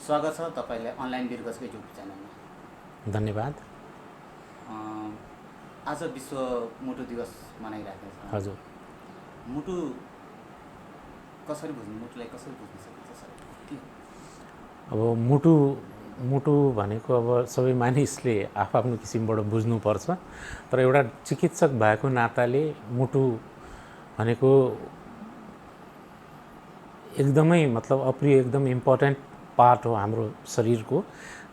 स्वागत छ तपाईलाई अनलाइन वीरगजको युट्युब च्यानलमा। धन्यवाद। आज विश्व मुटु दिवस मनाइरहेको छ। हजुर, मुटु कसरी बुझ्नु, मुटुलाई कसरी बुझ्न सकिन्छ सर? अब मुटु भनेको अब सबै मानिसले आफ्नो किसिमबाट बुझ्नुपर्छ, तर एउटा चिकित्सक भएको नाताले मुटु भनेको एकदमै मतलब अप्रिय एकदम इम्पोर्टेन्ट पार्ट हो हाम्रो शरीरको,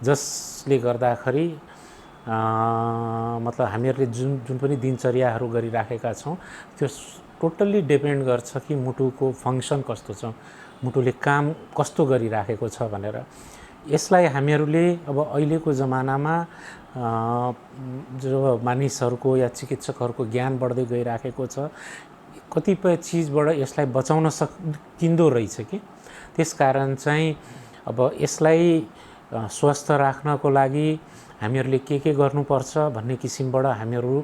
जसले गर्दाखेरि मतलब हामीहरूले जुन पनि दिनचर्याहरू गरिराखेका छौँ त्यो टोटल्ली डिपेन्ड गर्छ कि मुटुको फङ्सन कस्तो छ, मुटुले काम कस्तो गरिराखेको छ भनेर। यसलाई हामीहरूले अब अहिलेको जमानामा जो मानिसहरूको या चिकित्सकहरूको ज्ञान बढ्दै गइराखेको छ, कतिपय चिजबाट यसलाई बचाउन सकिँदो रहेछ कि। त्यसकारण चाहिँ अब यसलाई स्वस्थ राख्नको लागि हामीहरूले के गर्नुपर्छ भन्ने किसिमबाट हामीहरू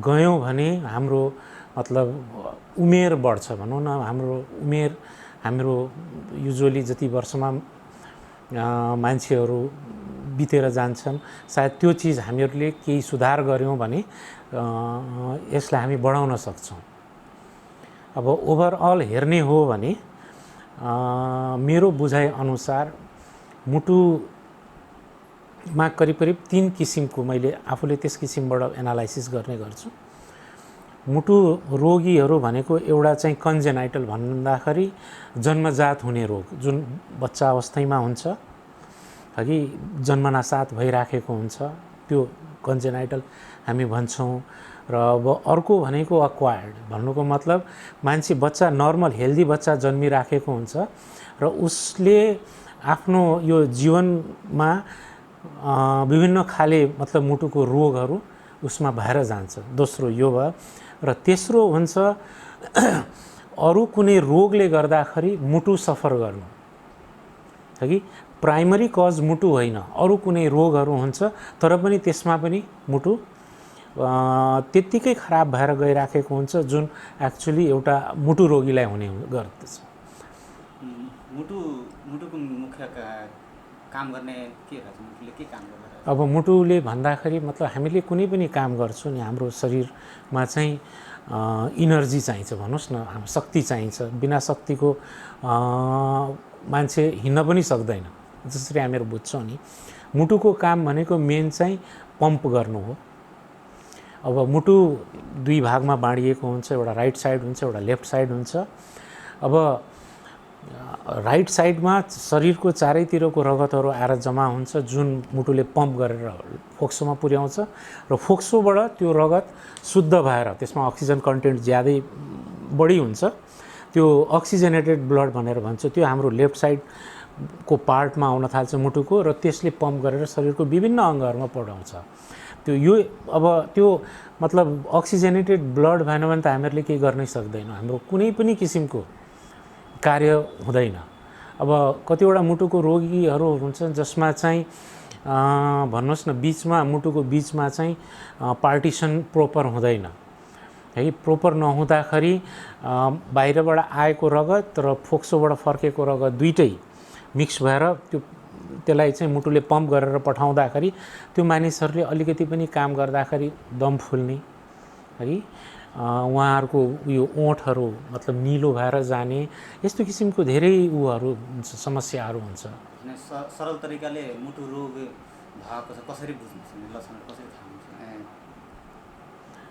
गयौँ भने हाम्रो मतलब उमेर बढ्छ भनौँ न। हाम्रो युजुअली जति वर्षमा मान्छेहरू बितेर जान्छन्, सायद त्यो चिज हामीहरूले केही सुधार गऱ्यौँ भने यसलाई हामी बढाउन सक्छौँ। अब ओभरअल हेर्ने हो भने मेरो बुझाइ अनुसार मुटुमा करिब 3 किसिमको मैले आफूले त्यस किसिमबाट एनालाइसिस गर्ने गर्छु। मुटु रोगीहरू भनेको एउटा चाहिँ कन्जेनाइटल भन्दाखेरि जन्मजात हुने रोग, जुन बच्चा अवस्थामा हुन्छ कि जन्मनासाथ भइराखेको हुन्छ, त्यो कन्जेनाइटल हामी भन्छौँ। र अब अर्को भनेको अक्वायर्ड, भन्नुको मतलब मान्छे बच्चा नर्मल हेल्दी बच्चा जन्मिराखेको हुन्छ र उसले आफ्नो यो जीवनमा विभिन्न खाले मतलब मुटुको रोगहरू उसमा भएर जान्छ। दोस्रो यो भयो। र तेस्रो हुन्छ अरू कुनै रोगले गर्दाखेरि मुटु सफर गर्नु, कि प्राइमरी कज मुटु होइन, अरू कुनै रोगहरू हुन्छ तर पनि त्यसमा पनि मुटु त्यत्तिकै खराब भएर गइराखेको हुन्छ, जुन एक्चुअली एउटा मुटु रोगीलाई हुने गर्दछ। मुटुको मुख्य काम गर्ने के रहेछ? मुटुले के काम गर्छ? अब मुटुले भन्दाखेरि मतलब हामीले कुनै पनि काम गर्छौँ नि, हाम्रो शरीरमा चाहिँ इनर्जी चाहिन्छ भन्नुहोस् न, शक्ति चाहिन्छ। बिना शक्तिको मान्छे हिँड्न पनि सक्दैन, जसरी हामीहरू बुझ्छौँ नि। मुटुको काम भनेको मेन चाहिँ पम्प गर्नु हो। अब मुटु 2 भागमा बाँडिएको हुन्छ, एउटा राइट साइड हुन्छ, एउटा लेफ्ट साइड हुन्छ। अब राइट साइडमा शरीरको चारैतिरको रगतहरू आएर जम्मा हुन्छ, जुन मुटुले पम्प गरेर फोक्सोमा पुर्याउँछ र फोक्सोबाट त्यो रगत शुद्ध भएर त्यसमा अक्सिजन कन्टेन्ट ज्यादै बढी हुन्छ, त्यो अक्सिजनेटेड ब्लड भनेर भन्छ। त्यो हाम्रो लेफ्ट साइडको पार्टमा आउन थाल्छ मुटुको, र त्यसले पम्प गरेर शरीरको विभिन्न अङ्गहरूमा पठाउँछ। अब त्यो मतलब अक्सिजनेटेड ब्लड भएन भने त हामीहरूले केही गर्नै सक्दैनौँ, हाम्रो कुनै पनि किसिमको कार्य हुँदैन। अब कतिवटा मुटुको रोगीहरू हुन्छन् जसमा चाहिँ भन्नुहोस् न मुटुको बिचमा चाहिँ पार्टिसन प्रोपर हुँदैन, है। प्रोपर नहुँदाखेरि बाहिरबाट आएको रगत र फोक्सोबाट फर्केको रगत दुइटै मिक्स भएर त्यसलाई चाहिँ मुटुले पम्प गरेर पठाउँदाखेरि त्यो मानिसहरूले अलिकति पनि काम गर्दाखेरि दम फुल्ने, है, उहाँहरूको यो ओठहरू मतलब निलो भएर जाने, यस्तो किसिमको धेरै समस्याहरू हुन्छ। सरल तरिकाले मुटु रोग भएको छ कसरी बुझ्नुहुन्छ, लक्षण कसरी थाहा हुन्छ?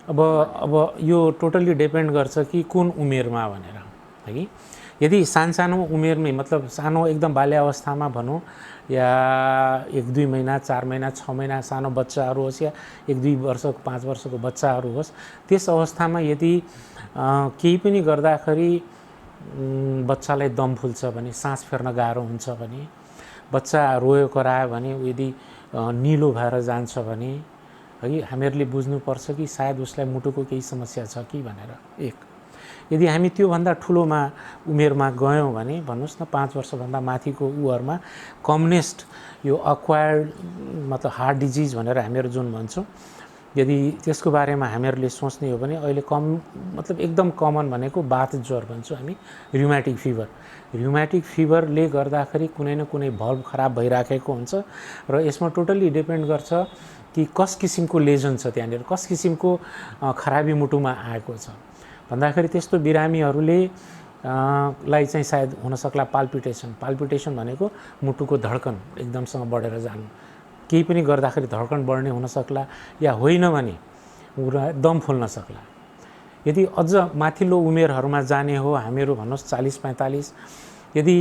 अब यो टोटल्ली डिपेन्ड गर्छ कि कुन उमेरमा भनेर, है कि। यदि सानो उमेरमै मतलब सानो एकदम बाल्यावस्थामा भनौँ, या 1-2 महिना 4 महिना 6 महिना सानो बच्चाहरू होस्, या 1-2 वर्षको 5 वर्षको बच्चाहरू होस्, त्यस अवस्थामा यदि केही पनि गर्दाखेरि बच्चालाई दम फुल्छ भने, सास फेर्न गाह्रो हुन्छ भने, बच्चा रोयो करायो भने, यदि निलो भएर जान्छ भने, है, हामीहरूले बुझ्नुपर्छ कि सायद उसलाई मुटुको केही समस्या छ कि भनेर। एक यदि हामी त्योभन्दा ठुलोमा उमेरमा गयौँ भने, भन्नुहोस् न 5 वर्षभन्दा माथिको उमेरमा कम्नेस्ट यो अक्वायर्ड मतलब हार्ट डिजिज भनेर हामीहरू जुन भन्छौँ, यदि त्यसको बारेमा हामीहरूले सोच्ने हो भने अहिले मतलब एकदम कमन भनेको बाथ ज्वर भन्छौँ हामी, र्युमेटिक फिभर। र्युमेटिक फिभरले गर्दाखेरि कुनै न कुनै भल्भ खराब भइराखेको हुन्छ र यसमा टोटल्ली डिपेन्ड गर्छ कि कस किसिमको लेजन छ त्यहाँनिर, कस किसिमको खराबी मुटुमा आएको छ भन्दाखेरि त्यस्तो बिरामीहरूले लाई चाहिँ सायद हुनसक्ला पाल्पिटेसन भनेको मुटुको धड्कन एकदमसँग बढेर जानु, केही पनि गर्दाखेरि धड्कन बढ्ने हुनसक्ला, या होइन भने दम फुल्न सक्ला। यदि अझ माथिल्लो उमेरहरूमा जाने हो, हामीहरू भन्नुहोस् 40-45, यदि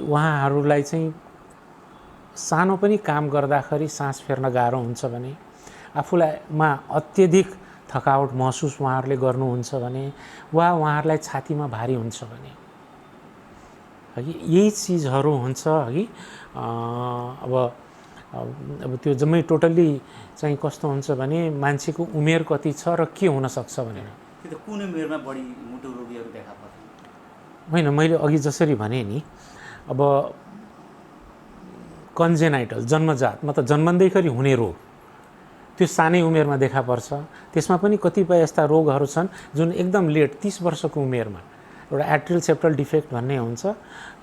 उहाँहरूलाई चाहिँ सानो पनि काम गर्दाखेरि सास फेर्न गाह्रो हुन्छ भने, आफूलाईमा अत्यधिक थकावट महसुस उहाँहरूले गर्नुहुन्छ भने, वा उहाँहरूलाई छातीमा भारी हुन्छ भने, हगि यही चिजहरू हुन्छ हगि। अब त्यो जम्मै टोटल्ली चाहिँ कस्तो हुन्छ भने मान्छेको उमेर कति छ र के हुनसक्छ भनेर। त्यो कुन उमेरमा बढी मुटु रोगीहरू देखा पर्छ? होइन, मैले अघि जसरी भने नि, अब कन्जेनाइटल जन्मजात मतलब जन्मँदैखेरि हुने रोग त्यो सानै उमेरमा देखा पर्छ। त्यसमा पनि कतिपय यस्ता रोगहरू छन् जुन एकदम लेट 30 वर्षको उमेरमा, एउटा एट्रियल सेप्टल डिफेक्ट भन्ने हुन्छ,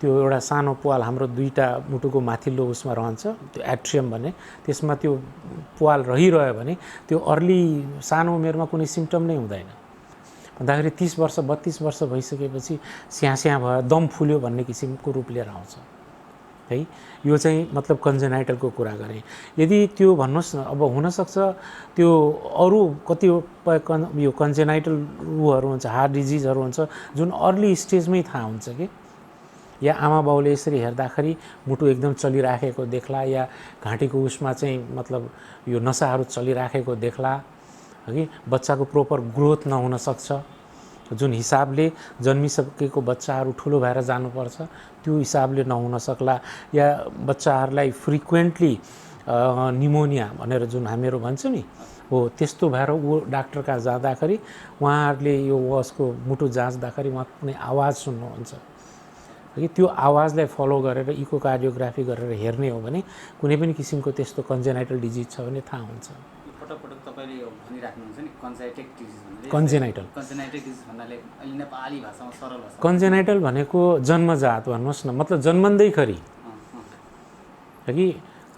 त्यो एउटा सानो प्वाल हाम्रो दुईटा मुटुको माथिल्लो उसमा रहन्छ, त्यो एट्रियम भन्ने, त्यसमा त्यो प्वाल रहिरह्यो भने त्यो अर्ली सानो उमेरमा कुनै सिम्पटम नै हुँदैन। भन्दाखेरि 30 वर्ष 32 वर्ष भइसकेपछि स्याहाँ भयो, दम फुल्यो भन्ने किसिमको रूप लिएर आउँछ है। यो चाहिँ मतलब कन्जेनाइटलको कुरा गरेँ। यदि त्यो भन्नुहोस् न, अब हुनसक्छ त्यो अरू कतिपय यो कन्जेनाइटल उहरू हुन्छ, हार्ट डिजिजहरू हुन्छ जुन अर्ली स्टेजमै थाहा हुन्छ कि, या आमा बाउले यसरी हेर्दाखेरि मुटु एकदम चलिराखेको देख्ला, या घाँटीको उसमा चाहिँ मतलब यो नसाहरू चलिराखेको देख्ला हगि। बच्चाको प्रोपर ग्रोथ नहुन सक्छ, जुन हिसाबले जन्मिसकेको बच्चाहरू ठुलो भएर जानुपर्छ त्यो हिसाबले नहुन सक्ला, या बच्चाहरूलाई फ्रिक्वेन्टली निमोनिया भनेर जुन हामीहरू भन्छौँ नि हो, त्यस्तो भएर ऊ डाक्टर कहाँ जाँदाखेरि उहाँहरूले यो उसको मुटु जाँच्दाखेरि उहाँ कुनै आवाज सुन्नुहुन्छ कि त्यो आवाजलाई फलो गरेर इकोकार्डियोग्राफी गरेर हेर्ने हो भने कुनै पनि किसिमको त्यस्तो कन्जेनाइटल डिजिज छ भने थाहा हुन्छ। पटक पटक तपाईँले यो भनिराख्नुहुन्छ नि कन्जेनाइटल डिजिज भन्ने। कन्जेनाइटल डिजिज भन्नाले अहिले नेपाली भाषामा सरल भाषा कन्जेनाइटल भनेको जन्मजात भन्नुहोस् न, मतलब जन्मँदैखेरि कि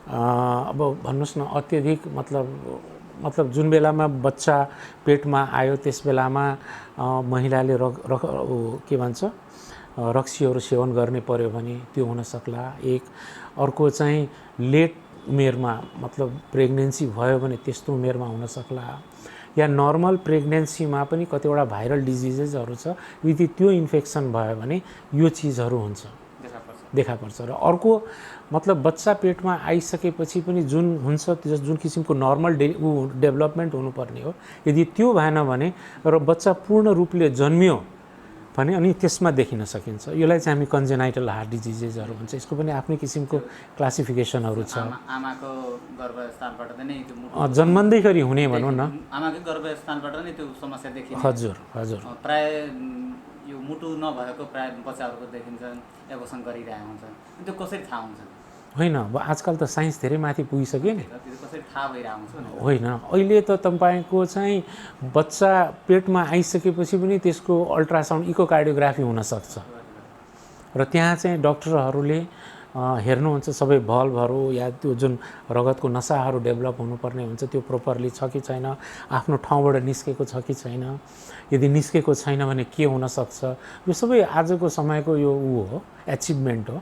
अब भन्नुहोस् न अत्यधिक मतलब जुन बेलामा बच्चा पेटमा आयो त्यस बेलामा महिलाले के भन्छ रक्सीहरू सेवन गर्ने पर्यो भने त्यो हुन सक्ला एक। अर्को चाहिँ लेट उमेरमा मतलब प्रेग्नेन्सी भयो भने त्यस्तो उमेरमा हुन सक्ला, या नर्मल प्रेग्नेन्सीमा पनि कतिवटा भाइरल डिजिजेसहरू छ, यदि त्यो इन्फेक्सन भयो भने यो चिजहरू हुन्छ देखा पर्छ। र अर्को मतलब बच्चा पेटमा आइसकेपछि पनि जुन हुन्छ जुन किसिमको नर्मल डेभलपमेन्ट हुनुपर्ने हो, यदि त्यो भएन भने र बच्चा पूर्ण रूपले जन्मियो भने अनि त्यसमा देखिन सकिन्छ। यसलाई चाहिँ हामी कन्जेनाइटल हार्ट डिजिजेसहरू भन्छ। यसको पनि आफ्नै किसिमको क्लासिफिकेसनहरू छ। आमाको गर्भस्थानबाट नै त्यो जन्मँदैखेरि हुने भनौँ न, आमाकै गर्भस्थानबाट नै त्यो समस्या देखिन्छ। हजुर हजुर। प्राय यो मुटु नभएको प्राय बच्चाहरूको देखिन्छ, एबोर्सन गरिरहेको हुन्छ। त्यो कसरी थाहा हुन्छ? होइन, अब आजकल त साइन्स धेरै माथि पुगिसक्यो नि। कसरी थाहा भइरहेको हुन्छ? होइन, अहिले त तपाईँको चाहिँ बच्चा पेटमा आइसकेपछि पनि त्यसको अल्ट्रासाउन्ड इकोकार्डियोग्राफी हुनसक्छ, र त्यहाँ चाहिँ डक्टरहरूले हेर्नुहुन्छ सबै भल्भहरू या त्यो जुन रगतको नसाहरू डेभलप हुनुपर्ने हुन्छ त्यो प्रोपरली छ कि छैन, आफ्नो ठाउँबाट निस्केको छ कि छैन, यदि निस्केको छैन भने के हुनसक्छ। यो सबै आजको समयको यो हो एचिभमेन्ट हो।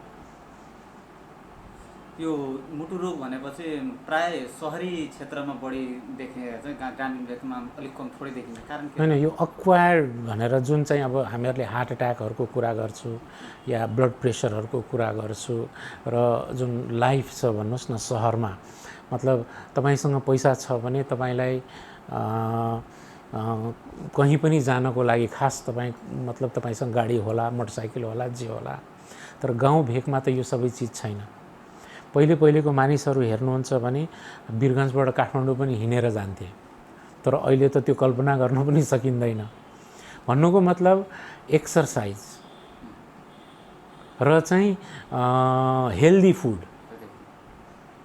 यो मुटु रोग भनेपछि प्राय सहरी क्षेत्रमा बढी देखिने चाहिँ, ग्रामीण क्षेत्रमा अलिक कम थोरै देखिन्छ। कारण होइन, यो अक्वायर्ड भनेर जुन चाहिँ अब हामीहरूले हार्ट एट्याकहरूको कुरा गर्छु या ब्लड प्रेसरहरूको कुरा गर्छु, र जुन लाइफ छ भन्नुहोस् न सहरमा, मतलब तपाईँसँग पैसा छ भने तपाईँलाई कहीँ पनि जानको लागि खास मतलब तपाईँसँग गाडी होला, मोटरसाइकल होला, जे होला, तर गाउँ भेगमा त यो सबै चिज छैन। पहिलेको मानिसहरू हेर्नुहुन्छ भने वीरगन्जबाट काठमाडौँ पनि हिँडेर जान्थे, तर अहिले त त्यो कल्पना गर्न पनि सकिँदैन। भन्नुको मतलब एक्सर्साइज र चाहिँ हेल्दी फुड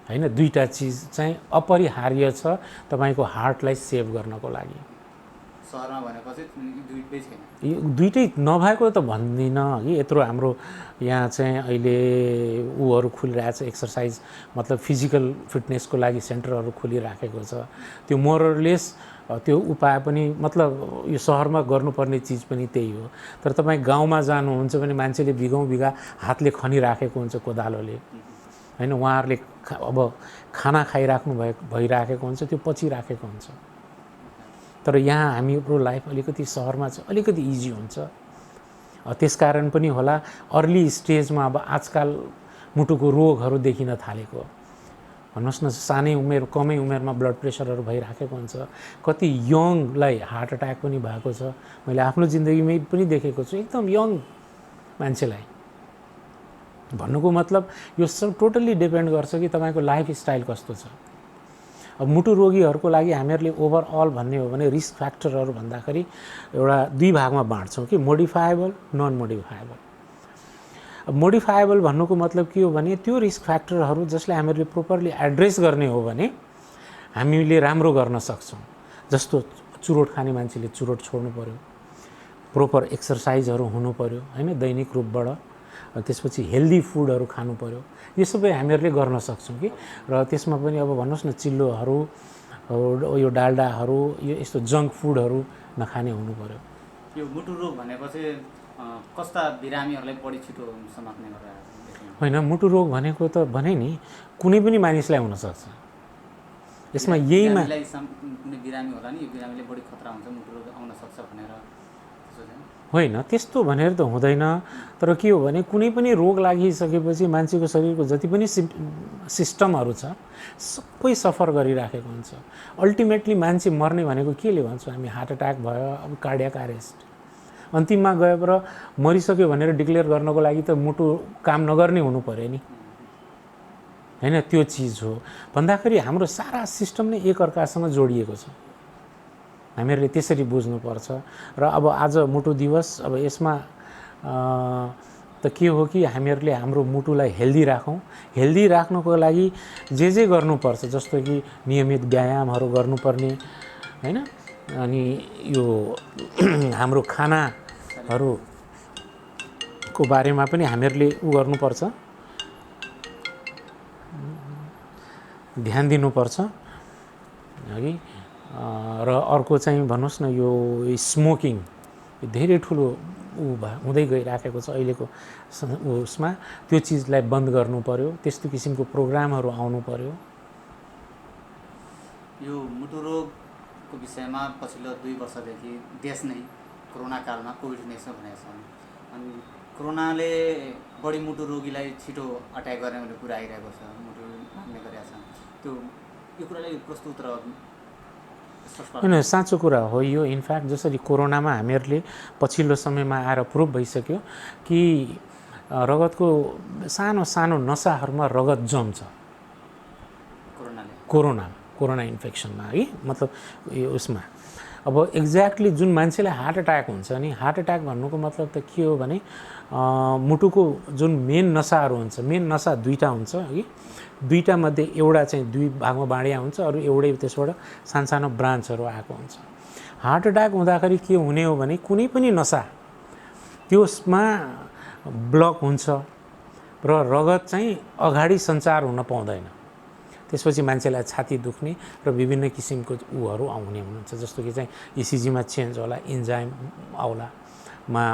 हैन। दुईटा चिज चाहिँ अपरिहार्य छ तपाईँको हार्टलाई सेभ गर्नको लागि। सहरमा भनेपछि दुईटै छैन, यो दुइटै नभएको त भन्दिनँ कि यत्रो हाम्रो यहाँ चाहिँ अहिले ऊहरू खुलिरहेछ एक्सर्साइज मतलब फिजिकल फिटनेसको लागि सेन्टरहरू खोलिराखेको छ। त्यो मोरलेस त्यो उपाय पनि मतलब यो सहरमा गर्नुपर्ने चिज पनि त्यही हो। तर तपाईँ गाउँमा जानुहुन्छ भने मान्छेले बिघौँ बिघा हातले खनिराखेको हुन्छ कोदालोले हैन, उहाँहरूले अब खाना खाइराख्नु भइराखेको हुन्छ, त्यो पचिराखेको हुन्छ। तर यहाँ हाम्रो लाइफ अलिकति सहरमा चाहिँ अलिकति इजी हुन्छ। त्यसकारण पनि होला अर्ली स्टेजमा अब आजकल मुटुको रोगहरू देखिन थालेको। भन्नुहोस् न, सानै उमेर कमै उमेरमा ब्लड प्रेसरहरू भइराखेको हुन्छ, कति यङलाई हार्ट एट्याक पनि भएको छ। मैले आफ्नो जिन्दगीमै पनि देखेको छु एकदम यङ मान्छेलाई। भन्नुको मतलब यो सब टोटल्ली डिपेन्ड गर्छ कि तपाईँको लाइफस्टाइल कस्तो छ। अब मुटु रोगीहरूको लागि हामीहरूले ओभरअल भन्ने हो भने रिस्क फ्याक्टरहरू भन्दाखेरि एउटा दुई भागमा बाँड्छौँ कि मोडिफाएबल, नन मोडिफाएबल। अब मोडिफाएबल भन्नुको मतलब के हो भने त्यो रिस्क फ्याक्टरहरू जसले हामीहरूले प्रोपरली एड्रेस गर्ने हो भने हामीले राम्रो गर्न सक्छौँ। जस्तो चुरोट खाने मान्छेले चुरोट छोड्नु पर्यो, प्रोपर एक्सर्साइजहरू हुनु पर्यो हैन, दैनिक रूपबाट। त्यसपछि हेल्दी फुडहरू खानु पर्यो। यो सबै हामीहरूले गर्न सक्छौँ कि। र त्यसमा पनि अब भन्नुहोस् न, चिल्लोहरू, यो डाल्डाहरू, यो यस्तो जङ्क फुडहरू नखाने हुनु पर्यो। यो मुटु रोग भनेपछि कस्ता बिरामीहरूलाई बढी छिटो समात्ने गरेर होइन, मुटु रोग भनेको त भने नि कुनै पनि मानिसलाई हुनसक्छ। यसमा यहीमा कुनै बिरामी होला नि, यो बिरामीले बढी खतरा हुन्छ, मुटु रोग आउन सक्छ भनेर होइन, त्यस्तो भनेर त हुँदैन। तर के हो भने कुनै पनि रोग लागिसकेपछि मान्छेको शरीरको जति पनि सिस्टमहरू छ सबै सफर गरिराखेको हुन्छ। अल्टिमेटली मान्छे मर्ने भनेको केले भन्छौँ हामी? हार्ट एट्याक भयो, अब कार्डियक अरेस्ट। अन्तिममा गएर मरिसक्यो भनेर डिक्लेयर गर्नको लागि त मुटु काम नगर्ने हुनु पर्यो नि हैन। त्यो चिज हो भन्दाखेरि हाम्रो सारा सिस्टम नै एकअर्कासँग जोडिएको छ। हामीहरूले त्यसरी बुझ्नुपर्छ। र अब आज मुटु दिवस, अब यसमा त के हो कि हामीहरूले हाम्रो मुटुलाई हेल्दी राखौँ। हेल्दी राख्नको लागि जे गर्नुपर्छ, जस्तो कि नियमित व्यायामहरू गर्नुपर्ने हैन, अनि यो हाम्रो खानाहरूको बारेमा पनि हामीहरूले गर्नुपर्छ, ध्यान दिनुपर्छ है। र अर्को चाहिँ भन्नुहोस् न, यो स्मोकिङ धेरै ठुलो हुँदै गइराखेको छ अहिलेको उसमा। त्यो चिजलाई बन्द गर्नु पर्यो। त्यस्तो किसिमको प्रोग्रामहरू आउनु पर्यो। यो मुटु रोगको विषयमा पछिल्लो 2 वर्षदेखि देश नै कोरोना कालमा कोभिड-19 भनेको छ। अनि कोरोनाले बढी मुटु रोगीलाई छिटो अट्याक गर्ने भन्ने कुरा आइरहेको छ, मुटु मार्ने गरेको छ। यो कुरालाई प्रस्तुत र होइन, साँचो कुरा हो यो। इनफ्याक्ट जसरी कोरोनामा हामीहरूले पछिल्लो समयमा आएर प्रुभ भइसक्यो कि रगतको सानो सानो नसाहरूमा रगत जम्छ कोरोना इन्फेक्सनमा है। मतलब यो उसमा अब एक्ज्याक्टली जुन मान्छेलाई हार्ट एट्याक हुन्छ नि, हार्ट एट्याक भन्नुको मतलब त के हो भने मुटुको जुन मेन नसाहरू हुन्छ, मेन नसा दुईवटा हुन्छ है। दुईवटा मध्ये एउटा चाहिँ 2 भागमा बाँडिया हुन्छ, अरू एउटै त्यसबाट सानसानो ब्रान्चहरू आएको हुन्छ। हार्ट एट्याक हुँदाखेरि के हुने हो भने कुनै पनि नसा त्यसमा ब्लक हुन्छ र रगत चाहिँ अगाडि सञ्चार हुन पाउँदैन। त्यसपछि मान्छेलाई छाती दुख्ने र विभिन्न किसिमको उहरू आउने हुनुहुन्छ। जस्तो कि चाहिँ इसिजीमा चेन्ज होला, इन्जाइम आउला मा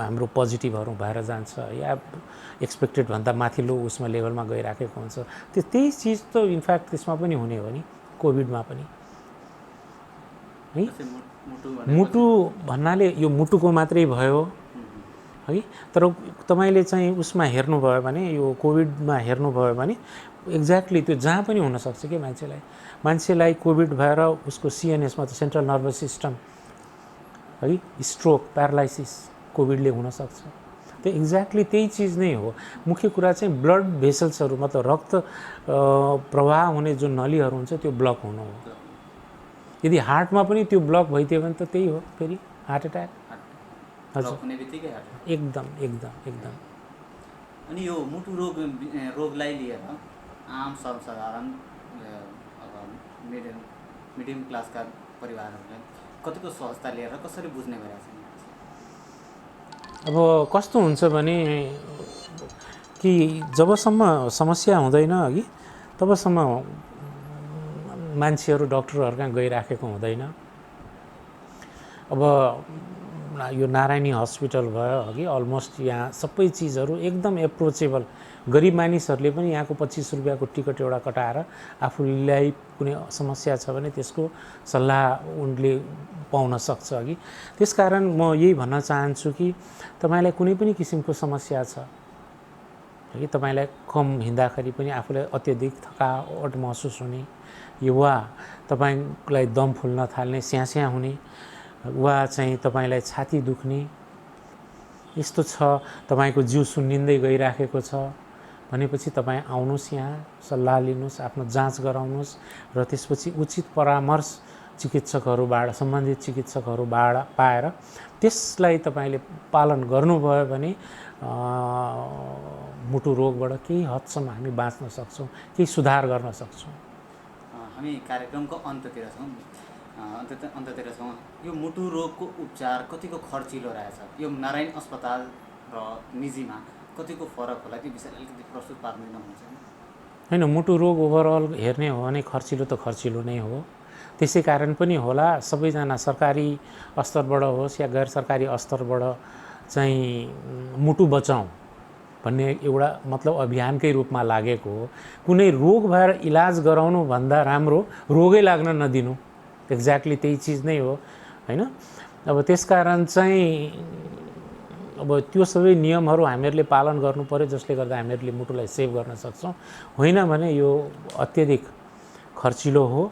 हाम्रो पोजिटिभहरू भएर जान्छ, या एक्सपेक्टेड भन्दा माथिल्लो उसमा लेभलमा गइराखेको हुन्छ। त्यही चिज त इनफ्याक्ट त्यसमा पनि हुने हो नि, कोभिडमा पनि है। मुटु भन्नाले यो मुटुको मात्रै भयो है। तर तपाईँले चाहिँ उसमा हेर्नुभयो भने, यो कोभिडमा हेर्नुभयो भने एक्ज्याक्टली त्यो जहाँ पनि हुनसक्छ कि मान्छेलाई कोभिड भएर उसको सिएनएसमा त सेन्ट्रल नर्भस सिस्टम है, स्ट्रोक, प्यारालाइसिस कोभिडले हुनसक्छ। त्यो एक्ज्याक्टली त्यही चिज नै हो। मुख्य कुरा चाहिँ ब्लड भेसल्सहरू मतलब रक्त प्रवाह हुने जुन नलीहरू हुन्छ त्यो ब्लक हुनु हो। यदि हार्टमा पनि त्यो ब्लक भइदियो भने त त्यही हो फेरि हार्ट एट्याक। हजुर, एकदम। अनि यो मुटु रोगलाई लिएर आम सर्वसाधारण अब मिडियम क्लासका परिवारहरूलाई कतिको सहजता लिएर कसरी बुझ्ने गरेका छन्? अब कस्तो हुन्छ भने कि जबसम्म समस्या हुँदैन अघि तबसम्म मान्छेहरू डक्टरहरू कहाँ गइराखेको हुँदैन। अब यो नारायणी हस्पिटल भयो अघि अलमोस्ट यहाँ सबै चिजहरू एकदम एप्रोचेबल, गरिब मानिसहरूले पनि यहाँको 25 रुपियाँको टिकट एउटा कटाएर आफूलाई कुनै समस्या छ भने त्यसको सल्लाह उनले पाउन सक्छ अघि। त्यसकारण म यही भन्न चाहन्छु कि तपाईँलाई कुनै पनि किसिमको समस्या छ है, तपाईँलाई कम हिँड्दाखेरि पनि आफूलाई अत्यधिक थकावट महसुस हुने, वा तपाईँलाई दम फुल्न थाल्ने, स्यास्या हुने, वा चाहिँ तपाईँलाई छाती दुख्ने यस्तो छ, तपाईँको जिउ सुन्निँदै गइराखेको छ भनेपछि तपाईँ आउनुहोस्, यहाँ सल्लाह लिनुहोस्, आफ्नो जाँच गराउनुहोस् र त्यसपछि उचित परामर्श चिकित्सकहरूबाट, सम्बन्धित चिकित्सकहरूबाट पाएर त्यसलाई तपाईँले पालन गर्नुभयो भने मुटु रोगबाट केही हदसम्म हामी बाँच्न सक्छौँ, केही सुधार गर्न सक्छौँ। हामी कार्यक्रमको अन्त्यतिर छौँ। यो मुटु रोगको उपचार कतिको खर्चिलो रहेछ? यो नारायण अस्पताल र निजीमा कतिको फरक होला, त्यो विषयलाई अलिकति प्रस्तुत पार्नुहुन्छ? होइन, मुटु रोग ओभरअल हेर्ने हो भने खर्चिलो त खर्चिलो नै हो। त्यसै कारण पनि होला सबैजना सरकारी स्तरबाट होस् या गैर सरकारी स्तरबाट चाहिँ मुटु बचाउँ भन्ने एउटा मतलब अभियानकै रूपमा लागेको हो। कुनै रोग भएर इलाज गराउनु भन्दा राम्रो रोगै लाग्न नदिनु, एक्ज्याक्टली त्यही चिज नै हो हैन। अब त्यसकारण चाहिँ अब त्यो सबै नियमहरू हामीहरूले पालन गर्नु पर्यो, जसले गर्दा हामीहरूले मुटुलाई सेभ गर्न सक्छौँ। होइन भने यो अत्यधिक खर्चिलो हो।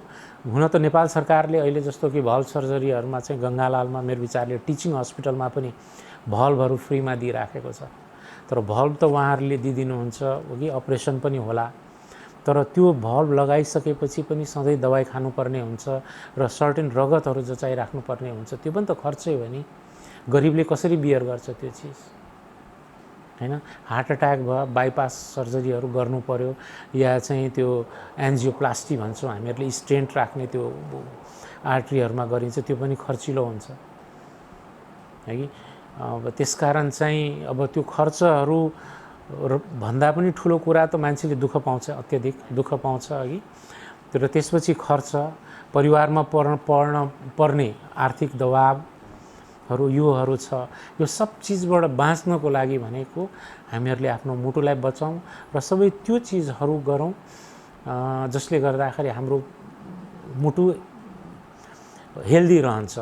हुन त नेपाल सरकारले अहिले जस्तो कि भल्भ सर्जरीहरूमा चाहिँ गङ्गालालमा मेरो विचारले टिचिङ हस्पिटलमा पनि भल्भहरू फ्रीमा दिइराखेको छ। तर भल्भ त उहाँहरूले दिइदिनुहुन्छ कि अपरेसन पनि होला, तर त्यो भल्भ लगाइसकेपछि पनि सधैँ दबाई खानुपर्ने हुन्छ र सर्टेन रगतहरू जचाइराख्नुपर्ने हुन्छ। त्यो पनि त खर्चै हो नि, गरिबले कसरी बियर गर्छ त्यो चिज हैन। हार्ट अट्याक भयो, बाइपास सर्जरीहरू गर्नु पर्यो, या चाहिँ त्यो एन्जियोप्लास्टी भन्छौँ हामीहरूले, स्टेन्ट राख्ने त्यो आर्ट्रीहरूमा गरिन्छ, त्यो पनि खर्चिलो हुन्छ है कि। अब त्यसकारण चाहिँ अब त्यो खर्चहरू भन्दा पनि ठुलो कुरा त मान्छेले दुःख पाउँछ, अत्यधिक दुःख पाउँछ अघि। तर त्यसपछि खर्च, परिवारमा पर्ने आर्थिक दबाबहरू योहरू छ। यो सब चिजबाट बाँच्नको लागि भनेको हामीहरूले आफ्नो मुटुलाई बचाउँ र सबै त्यो चिजहरू गरौँ जसले गर्दाखेरि हाम्रो मुटु हेल्दी रहन्छ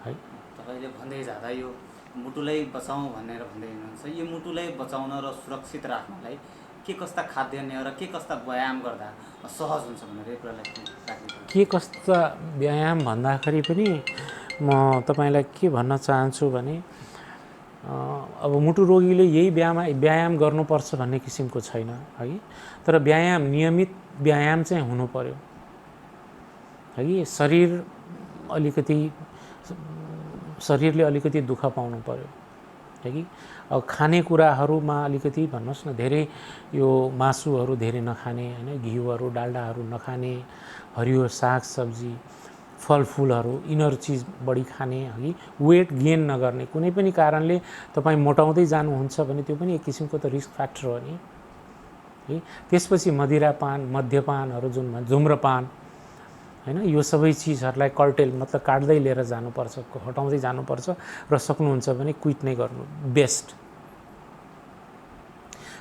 है। तपाईँले भन्दै जाँदा यो मुटुलाई बचाउँ भनेर भन्दै हुनुहुन्छ। यो मुटुलाई बचाउन र सुरक्षित राख्नलाई के कस्ता खाद्यान्न र के कस्ता व्यायाम गर्दा सहज हुन्छ भनेर यो कुरालाई के कस्ता व्यायाम भन्दाखेरि पनि म तपाईँलाई के भन्न चाहन्छु भने अब मुटु रोगीले यही व्यायाम गर्नुपर्छ भन्ने किसिमको छैन है। तर व्यायाम, नियमित व्यायाम चाहिँ हुनु पर्यो है। शरीरले अलिकति दुःख पाउनु पर्यो है कि। अब खानेकुराहरूमा अलिकति भन्नुहोस् न, धेरै यो मासुहरू धेरै नखाने हैन, घिउहरू डाल्डाहरू नखाने, हरियो सागसब्जी, फलफुलहरू, यिनीहरू चिज बढी खाने है। वेट गेन नगर्ने, कुनै पनि कारणले तपाईँ मोटाउँदै जानुहुन्छ भने त्यो पनि एक किसिमको त रिस्क फ्याक्टर हो नि है। त्यसपछि मदिरापान, मद्यपानहरू जुन धुम्रपान हैन, यो सबै चिजहरूलाई कर्टेल मतलब काट्दै लिएर जानुपर्छ, हटाउँदै जानुपर्छ र सक्नुहुन्छ भने क्विट नै गर्नु बेस्ट।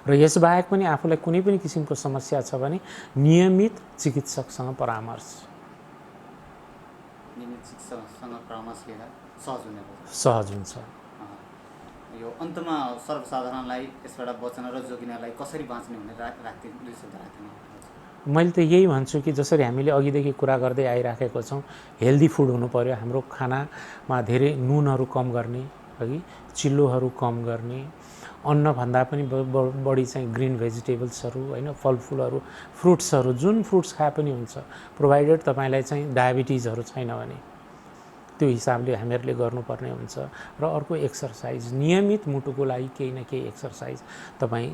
र यसबाहेक पनि आफूलाई कुनै पनि किसिमको समस्या छ भने नियमित चिकित्सकसँग परामर्श लिएर सहज हुन्छ। यो अन्तमा सर्वसाधारणलाई यसबाट बच्न र जोगिनलाई कसरी बाँच्ने भनेर राख्दै दुई शब्द राख्दिनु। मैले त यही भन्छु कि जसरी हामीले अघिदेखि कुरा गर्दै आइराखेको छौँ, हेल्दी फुड हुनु पर्यो। हाम्रो खानामा धेरै नुनहरू कम गर्ने है, चिल्लोहरू कम गर्ने, अन्नभन्दा पनि बढी चाहिँ ग्रिन भेजिटेबल्सहरू हैन, फलफुलहरू, फ्रुट्सहरू, जुन फ्रुट्स खाए पनि हुन्छ, प्रोभाइडेड तपाईँलाई चाहिँ डायबिटिजहरू छैन भने त्यो हिसाबले हामीहरूले गर्नुपर्ने हुन्छ। र अर्को एक्सर्साइज, नियमित मुटुको लागि केही न केही एक्सर्साइज। तपाईँ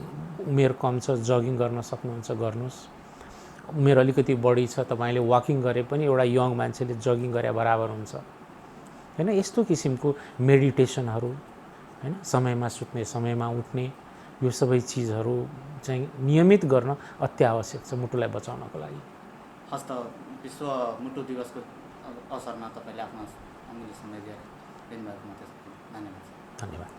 उमेर कम छ, जगिङ गर्न सक्नुहुन्छ गर्नुहोस् उमेर अलिकति बढी छ, तपाईँले वाकिङ गरे पनि एउटा यङ मान्छेले जगिङ गरे बराबर हुन्छ हैन। यस्तो किसिमको मेडिटेसनहरू हैन, समयमा सुत्ने समयमा उठ्ने, यो सबै चिजहरू चाहिँ नियमित गर्न अत्यावश्यक छ मुटुलाई बचाउनको लागि। हस्त विश्व मुटु दिवसको अवसरमा तपाईँले आफ्नो अमूल्य समय दिएर दिनुभएकोमा त्यसको धन्यवाद। धन्यवाद।